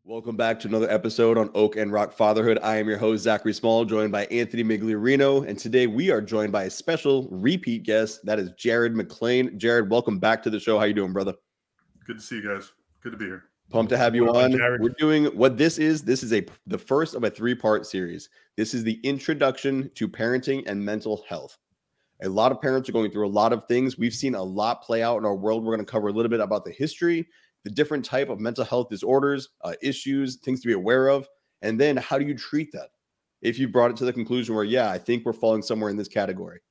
Welcome back to another episode on Oak and Rock Fatherhood. I am your host, Zachary Small, joined by Anthony Migliorino. And today we are joined by a special repeat guest. That is Jared McLain. Jared, welcome back to the show. How you doing, brother? Good to see you guys. Good to be here. Pumped to have you on. We're doing what this is. This is the first of a three-part series. This is the introduction to parenting and mental health. A lot of parents are going through a lot of things. We've seen a lot play out in our world. We're going to cover a little bit about the history, the different type of mental health disorders, issues, things to be aware of, and then how do you treat that? If you brought it to the conclusion where, yeah, I think we're falling somewhere in this category.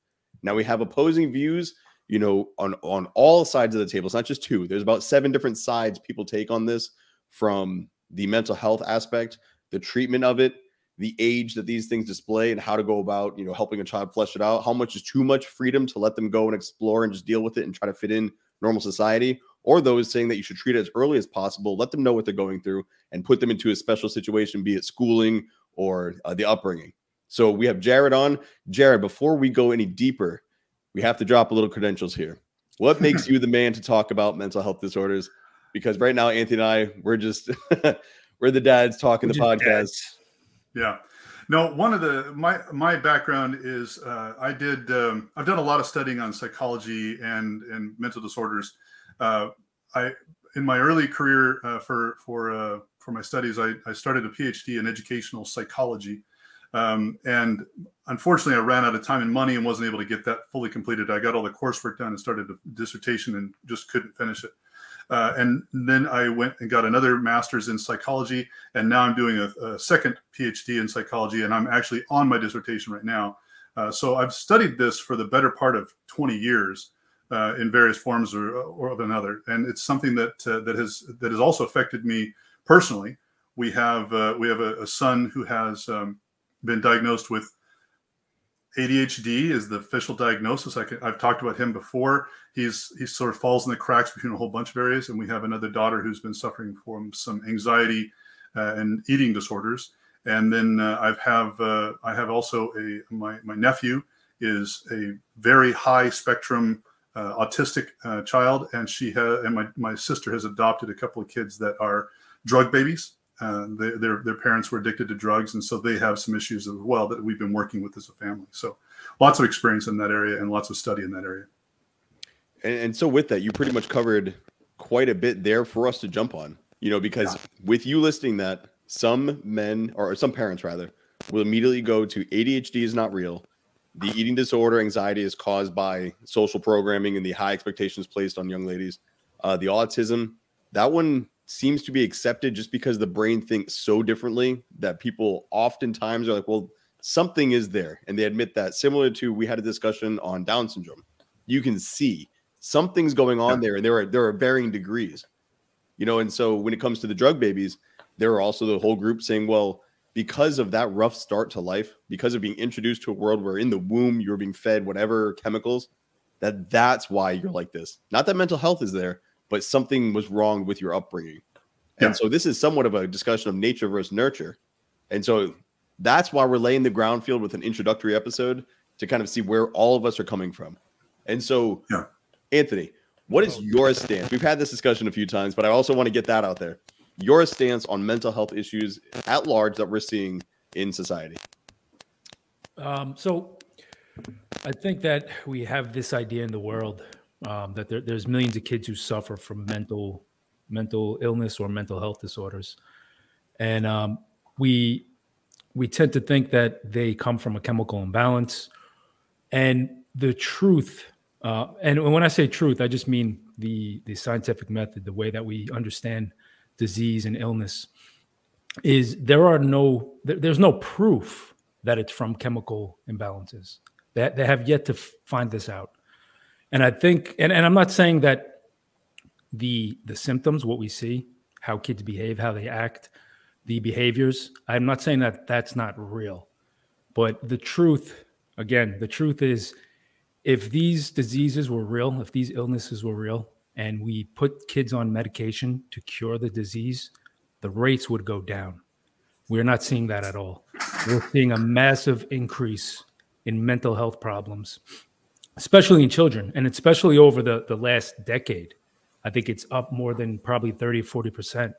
Now we have opposing views, you know, on all sides of the table. It's not just two. There's about 7 different sides people take on this, from the mental health aspect, the treatment of it, the age that these things display, and how to go about, you know, helping a child flesh it out. How much is too much freedom to let them go and explore and just deal with it and try to fit in normal society, or those saying that you should treat it as early as possible, let them know what they're going through, and put them into a special situation, be it schooling or the upbringing. So we have Jared on. Jared, before we go any deeper, we have to drop a little credentials here. What makes you the man to talk about mental health disorders? Because right now, Anthony and I, we're just we're the dads talking the podcast. Dads. Yeah. No, one of the my background is I've done a lot of studying on psychology and mental disorders. In my early career for my studies, I started a PhD in educational psychology, and unfortunately, I ran out of time and money and wasn't able to get that fully completed. I got all the coursework done and started a dissertation and just couldn't finish it. And then I went and got another master's in psychology, and now I'm doing a second PhD in psychology, and I'm actually on my dissertation right now. So I've studied this for the better part of 20 years in various forms or of another, and it's something that has also affected me personally. We have a son who has been diagnosed with ADHD is the official diagnosis. I've talked about him before. He sort of falls in the cracks between a whole bunch of areas. And we have another daughter who's been suffering from some anxiety and eating disorders. And then I have also my nephew is a very high spectrum autistic child, and my sister has adopted a couple of kids that are drug babies. Their parents were addicted to drugs, and so they have some issues as well that we've been working with as a family. So lots of experience in that area and lots of study in that area. And so with that, you pretty much covered quite a bit there for us to jump on, you know, because with you listing that, some men, or some parents rather, will immediately go to ADHD is not real. The eating disorder, anxiety is caused by social programming and the high expectations placed on young ladies. The autism, that one seems to be accepted just because the brain thinks so differently that people oftentimes are like, well, something is there. And they admit that, similar to, we had a discussion on Down syndrome. You can see something's going on there, and there are varying degrees, you know. And so when it comes to the drug babies, there are also the whole group saying, well, because of that rough start to life, because of being introduced to a world where in the womb you're being fed whatever chemicals, that's why you're like this. Not that mental health is there, but something was wrong with your upbringing. And so this is somewhat of a discussion of nature versus nurture. And so that's why we're laying the ground field with an introductory episode to kind of see where all of us are coming from. And so, Anthony, what is your stance? We've had this discussion a few times, but I also want to get that out there. Your stance on mental health issues at large that we're seeing in society. So I think that we have this idea in the world that there's millions of kids who suffer from mental illness or mental health disorders. And we tend to think that they come from a chemical imbalance. And the truth, and when I say truth, I just mean the scientific method, the way that we understand disease and illness, is there's no proof that it's from chemical imbalances. They have yet to find this out. And I think, and I'm not saying that the symptoms, what we see, how kids behave, how they act, the behaviors, I'm not saying that that's not real. But the truth, again, the truth is, if these diseases were real, if these illnesses were real, and we put kids on medication to cure the disease, the rates would go down. We're not seeing that at all. We're seeing a massive increase in mental health problems, especially in children, and especially over the last decade. I think it's up more than probably 30, 40%.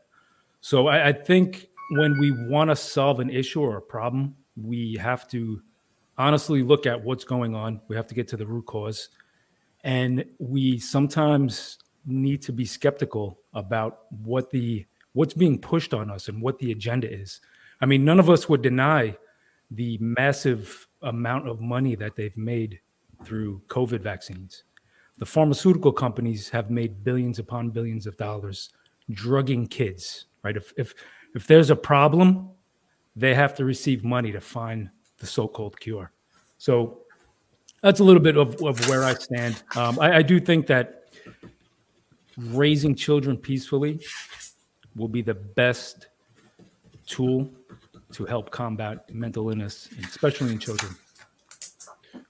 So I think when we want to solve an issue or a problem, we have to honestly look at what's going on. We have to get to the root cause. And we sometimes need to be skeptical about what's being pushed on us and what the agenda is. I mean, none of us would deny the massive amount of money that they've made through COVID vaccines. The pharmaceutical companies have made billions upon billions of dollars drugging kids, right? If there's a problem, they have to receive money to find the so-called cure. So that's a little bit of where I stand. I do think that raising children peacefully will be the best tool to help combat mental illness, especially in children.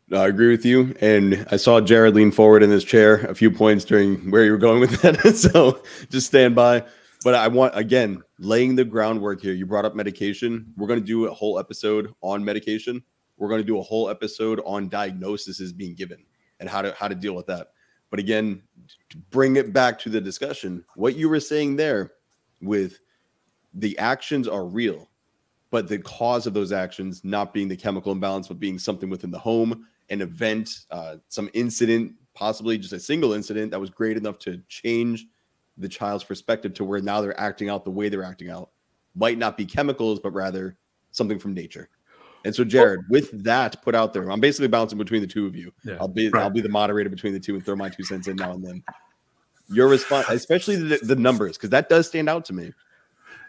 No, I agree with you. And I saw Jared lean forward in his chair a few points during where you were going with that. So just stand by. But I want, again, laying the groundwork here. You brought up medication. We're going to do a whole episode on medication. We're going to do a whole episode on diagnoses being given and how to deal with that. But again, to bring it back to the discussion, what you were saying there with the actions are real, but the cause of those actions not being the chemical imbalance, but being something within the home, an event, some incident, possibly just a single incident that was great enough to change the child's perspective to where now they're acting out the way they're acting out, might not be chemicals, but rather something from nature. And so, Jared, with that put out there, I'm basically bouncing between the two of you. Yeah, I'll be the moderator between the two and throw my 2 cents in now and then. Your response, especially the numbers, because that does stand out to me.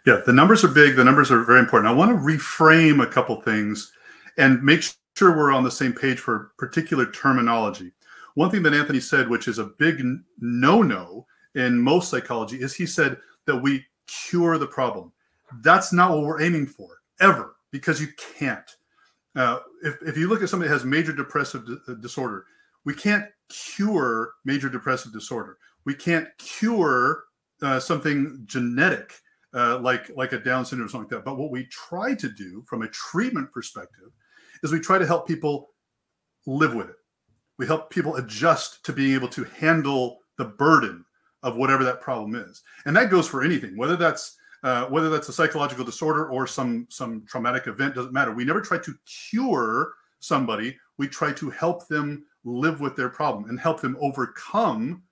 Yeah, the numbers are big. The numbers are very important. I want to reframe a couple things and make sure we're on the same page for particular terminology. One thing that Anthony said, which is a big no-no in most psychology, is he said that we cure the problem. That's not what we're aiming for, ever, because you can't. If you look at somebody that has major depressive disorder, we can't cure major depressive disorder. We can't cure something genetic like a Down syndrome or something like that. But what we try to do from a treatment perspective is we try to help people live with it. We help people adjust to being able to handle the burden of whatever that problem is. And that goes for anything, whether that's a psychological disorder or some traumatic event, doesn't matter. We never try to cure somebody. We try to help them live with their problem and help them overcome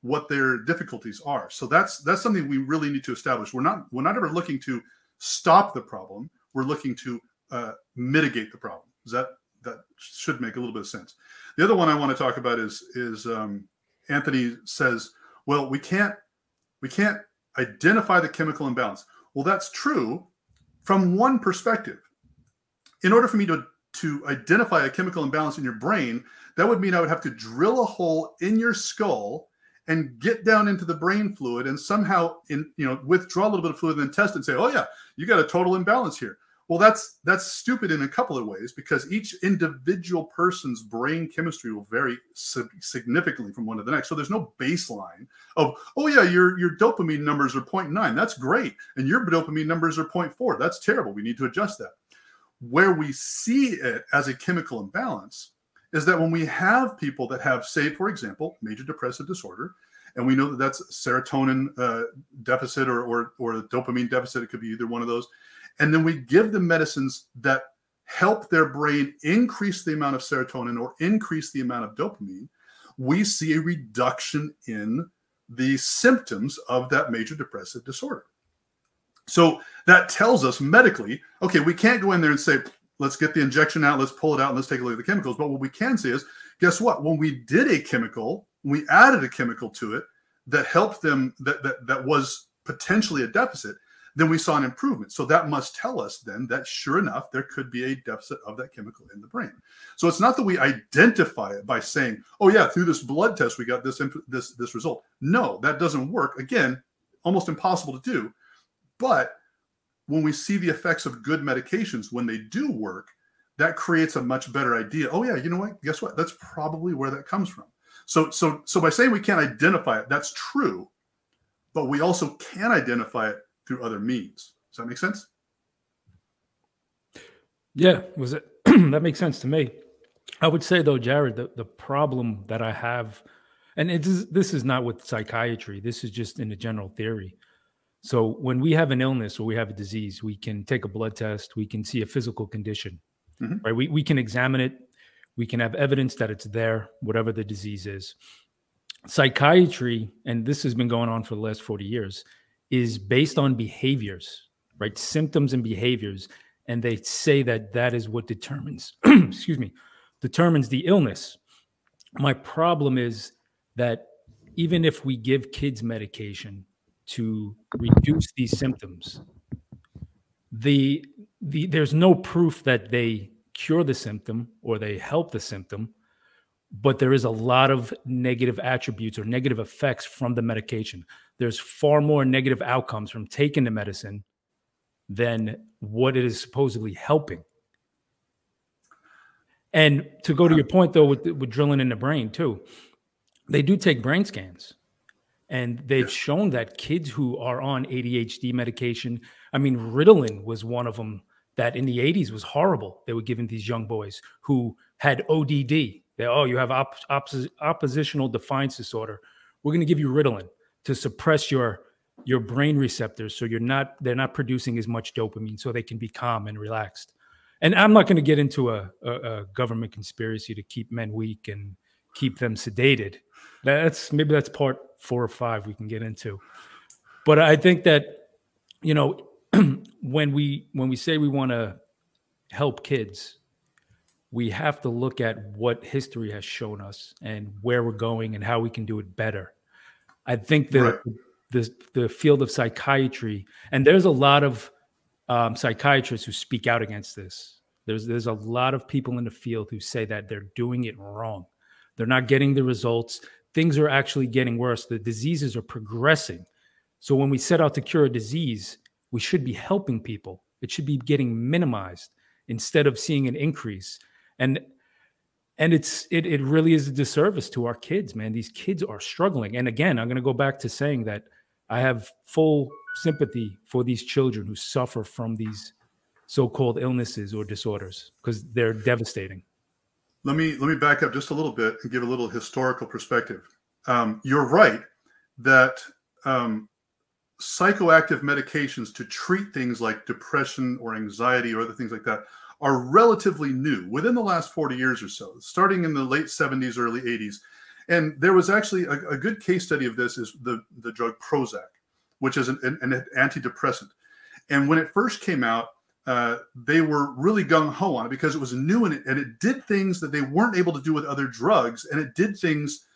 what their difficulties are. So that's something we really need to establish. We're not ever looking to stop the problem. We're looking to mitigate the problem. That should make a little bit of sense. The other one I want to talk about is Anthony says, well, we can't identify the chemical imbalance. Well, that's true from one perspective. In order for me to identify a chemical imbalance in your brain, that would mean I would have to drill a hole in your skull and get down into the brain fluid and somehow withdraw a little bit of fluid and then test it and say, oh yeah, you got a total imbalance here. Well, that's stupid in a couple of ways, because each individual person's brain chemistry will vary significantly from one to the next. So there's no baseline of, oh yeah, your dopamine numbers are 0.9. That's great. And your dopamine numbers are 0.4. That's terrible. We need to adjust that. Where we see it as a chemical imbalance is that when we have people that have, say, for example, major depressive disorder, and we know that that's serotonin deficit or a dopamine deficit, it could be either one of those. And then we give them medicines that help their brain increase the amount of serotonin or increase the amount of dopamine, we see a reduction in the symptoms of that major depressive disorder. So that tells us medically, okay, we can't go in there and say, let's get the injection out, let's pull it out, and let's take a look at the chemicals. But what we can say is, guess what? When we did a chemical, we added a chemical to it that helped them, that was potentially a deficit, then we saw an improvement. So that must tell us then that sure enough, there could be a deficit of that chemical in the brain. So it's not that we identify it by saying, oh yeah, through this blood test, we got this result. No, that doesn't work. Again, almost impossible to do. But when we see the effects of good medications, when they do work, that creates a much better idea. Oh yeah, you know what? Guess what? That's probably where that comes from. So by saying we can't identify it, that's true, but we also can identify it through other means. Does that make sense? Yeah, that makes sense to me. I would say though, Jared, the problem that I have, and this is not with psychiatry, this is just in a general theory. So when we have an illness or we have a disease, we can take a blood test, we can see a physical condition, right? We can examine it. We can have evidence that it's there, whatever the disease is. Psychiatry, and this has been going on for the last 40 years, is based on behaviors, right? Symptoms and behaviors. And they say that that is what determines, determines the illness. My problem is that even if we give kids medication to reduce these symptoms, there's no proof that they cure the symptom or they help the symptom, but there is a lot of negative attributes or negative effects from the medication. There's far more negative outcomes from taking the medicine than what it is supposedly helping. And to go to your point, though, with drilling in the brain, too, they do take brain scans. And they've shown that kids who are on ADHD medication, I mean, Ritalin was one of them that in the 80s was horrible. They were giving these young boys who had ODD. You have oppositional defiance disorder. We're going to give you Ritalin to suppress your brain receptors so they're not producing as much dopamine so they can be calm and relaxed. And I'm not going to get into a government conspiracy to keep men weak and keep them sedated. Maybe that's part 4 or 5 we can get into. But I think that, when we say we want to help kids, we have to look at what history has shown us and where we're going and how we can do it better. I think the field of psychiatry, and there's a lot of psychiatrists who speak out against this. There's a lot of people in the field who say that they're doing it wrong. They're not getting the results. Things are actually getting worse. The diseases are progressing. So when we set out to cure a disease, we should be helping people. It should be getting minimized instead of seeing an increase. And it really is a disservice to our kids, man. These kids are struggling. And again, I'm going to go back to saying that I have full sympathy for these children who suffer from these so-called illnesses or disorders because they're devastating. Let me back up just a little bit and give a little historical perspective. You're right that psychoactive medications to treat things like depression or anxiety or other things like that are relatively new within the last 40 years or so, starting in the late 70s, early 80s. And there was actually a good case study of this is the drug Prozac, which is an antidepressant. And when it first came out, they were really gung-ho on it because it was new and it did things that they weren't able to do with other drugs. And it did things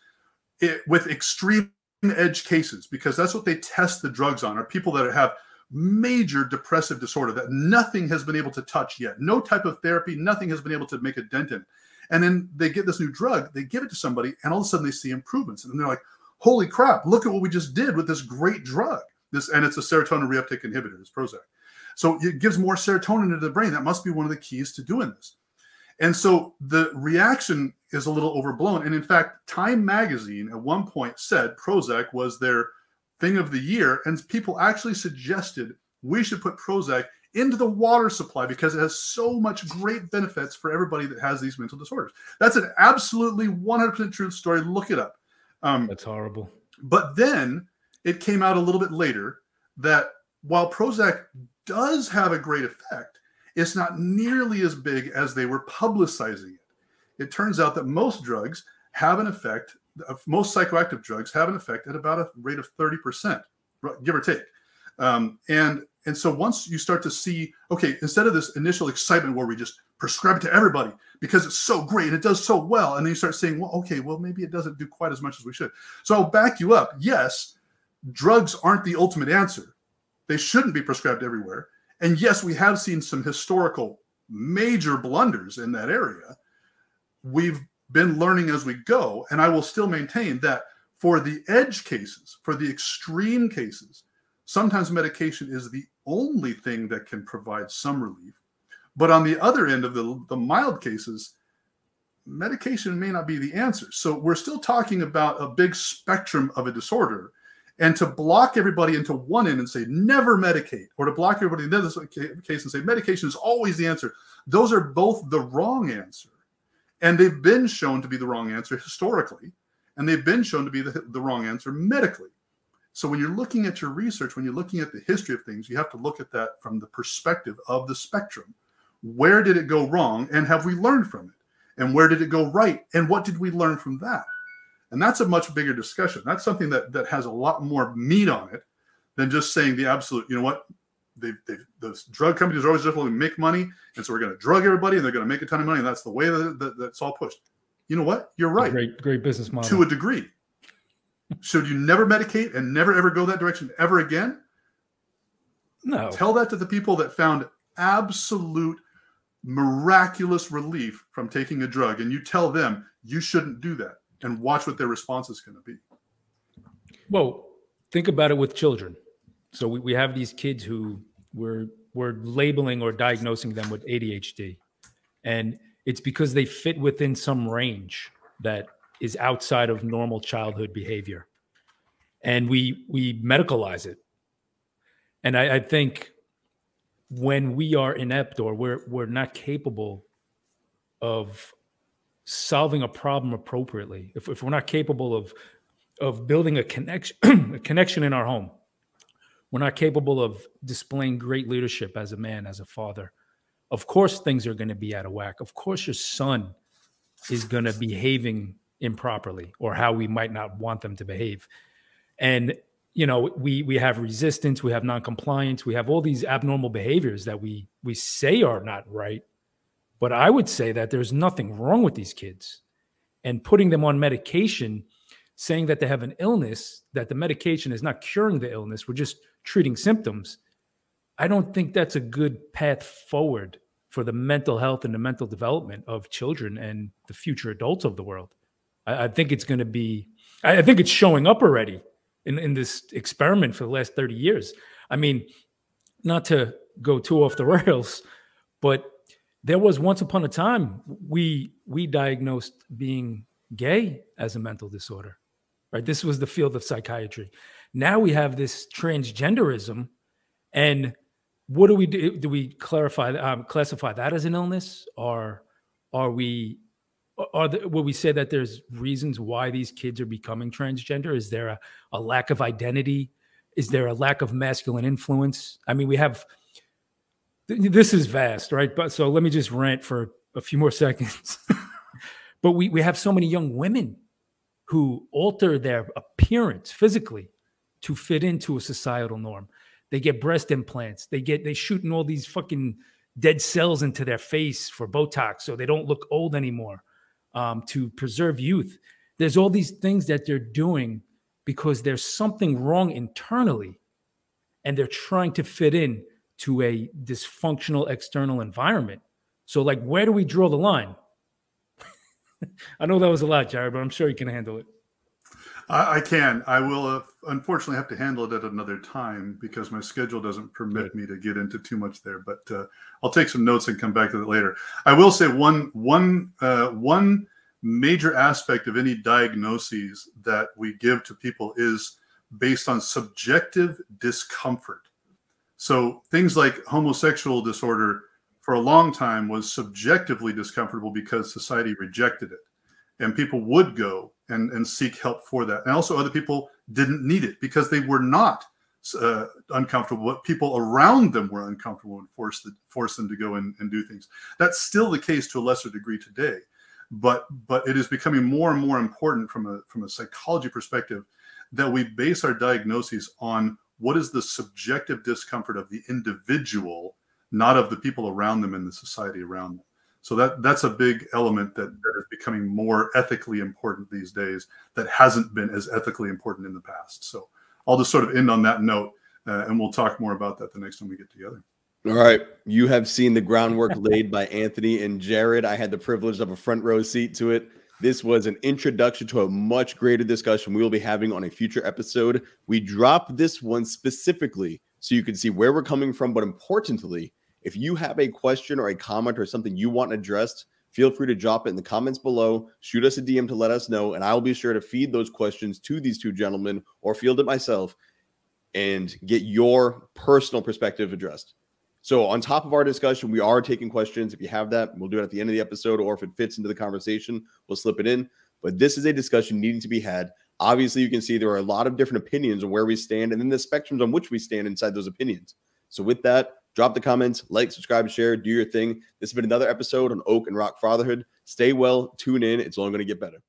with extreme edge cases because that's what they test the drugs on, are people that have major depressive disorder that nothing has been able to touch yet. No type of therapy, nothing has been able to make a dent in. And then they get this new drug, they give it to somebody, and all of a sudden they see improvements. And they're like, holy crap, look at what we just did with this great drug. And it's a serotonin reuptake inhibitor, it's Prozac. So it gives more serotonin into the brain. That must be one of the keys to doing this. And so the reaction is a little overblown. And in fact, Time magazine at one point said Prozac was their thing of the year. And people actually suggested we should put Prozac into the water supply because it has so much great benefits for everybody that has these mental disorders. That's an absolutely 100% true story. Look it up. That's horrible. But then it came out a little bit later that while Prozac does have a great effect, it's not nearly as big as they were publicizing it. It turns out that most drugs have an effect, most psychoactive drugs have an effect at about a rate of 30%, give or take. And so once you start to see, okay, instead of this initial excitement where we just prescribe it to everybody because it's so great and it does so well, and then you start saying, well, okay, well, maybe it doesn't do quite as much as we should. So I'll back you up. Yes, drugs aren't the ultimate answer. They shouldn't be prescribed everywhere. And yes, we have seen some historical major blunders in that area. We've been learning as we go. And I will still maintain that for the edge cases, for the extreme cases, sometimes medication is the only thing that can provide some relief. But on the other end of the mild cases, medication may not be the answer. So we're still talking about a big spectrum of a disorder. And to block everybody into one end and say, never medicate, or to block everybody in the other case and say, medication is always the answer. Those are both the wrong answer. And they've been shown to be the wrong answer historically. And they've been shown to be the wrong answer medically. So when you're looking at your research, when you're looking at the history of things, you have to look at that from the perspective of the spectrum. Where did it go wrong, and have we learned from it? And where did it go right, and what did we learn from that? And that's a much bigger discussion. That's something that has a lot more meat on it than just saying the absolute, you know what, those drug companies are always just going to make money, and so we're going to drug everybody, and they're going to make a ton of money, and that's the way that's all pushed. You know what? You're right. Great business model. To a degree. Should you never medicate and never, ever go that direction ever again? No. Tell that to the people that found absolute miraculous relief from taking a drug, and you tell them you shouldn't do that, and watch what their response is going to be. Well, think about it with children. So we have these kids who we're labeling or diagnosing them with ADHD, and it's because they fit within some range that is outside of normal childhood behavior, and we medicalize it. And I think when we are inept or we're not capable of solving a problem appropriately, if we're not capable of building a connection in our home, we're not capable of displaying great leadership as a man, as a father, of course things are going to be out of whack. Of course your son is going to behaving improperly, or how we might not want them to behave. And you know, we have resistance, we have non-compliance, we have all these abnormal behaviors that we say are not right. But I would say that there's nothing wrong with these kids, and putting them on medication, saying that they have an illness, that the medication is not curing the illness, we're just treating symptoms. I don't think that's a good path forward for the mental health and the mental development of children and the future adults of the world. I think it's going to be, I think it's showing up already in this experiment for the last 30 years. I mean, not to go too off the rails, but there was once upon a time, we diagnosed being gay as a mental disorder, right? This was the field of psychiatry. Now we have this transgenderism, and what do we do? Do we classify that as an illness, or will we say that there's reasons why these kids are becoming transgender? Is there a lack of identity? Is there a lack of masculine influence? I mean, this is vast, right? But so let me just rant for a few more seconds. But we have so many young women who alter their appearance physically to fit into a societal norm. They get breast implants. They shoot in all these fucking dead cells into their face for Botox so they don't look old anymore, to preserve youth. There's all these things that they're doing because there's something wrong internally, and they're trying to fit in to a dysfunctional external environment. So like, where do we draw the line? I know that was a lot, Jared, but I'm sure you can handle it. I can. I will unfortunately have to handle it at another time because my schedule doesn't permit me to get into too much there. But I'll take some notes and come back to that later. I will say one major aspect of any diagnoses that we give to people is based on subjective discomfort. So things like homosexual disorder for a long time was subjectively discomfortable because society rejected it, and people would go and seek help for that. And also other people didn't need it because they were not uncomfortable, but people around them were uncomfortable and forced them to go and do things. That's still the case to a lesser degree today, but it is becoming more and more important from a psychology perspective that we base our diagnoses on what is the subjective discomfort of the individual, not of the people around them and the society around them. So that's a big element that is becoming more ethically important these days that hasn't been as ethically important in the past. So I'll just sort of end on that note, and we'll talk more about that the next time we get together. All right. You have seen the groundwork laid by Anthony and Jared. I had the privilege of a front row seat to it. This was an introduction to a much greater discussion we will be having on a future episode. We dropped this one specifically so you can see where we're coming from, but importantly, if you have a question or a comment or something you want addressed, feel free to drop it in the comments below. Shoot us a DM to let us know, and I'll be sure to feed those questions to these two gentlemen or field it myself and get your personal perspective addressed. So on top of our discussion, we are taking questions. If you have that, we'll do it at the end of the episode, or if it fits into the conversation, we'll slip it in. But this is a discussion needing to be had. Obviously, you can see there are a lot of different opinions on where we stand and then the spectrums on which we stand inside those opinions. So with that, drop the comments, like, subscribe, share, do your thing. This has been another episode on Oak and Rock Fatherhood. Stay well, tune in. It's only going to get better.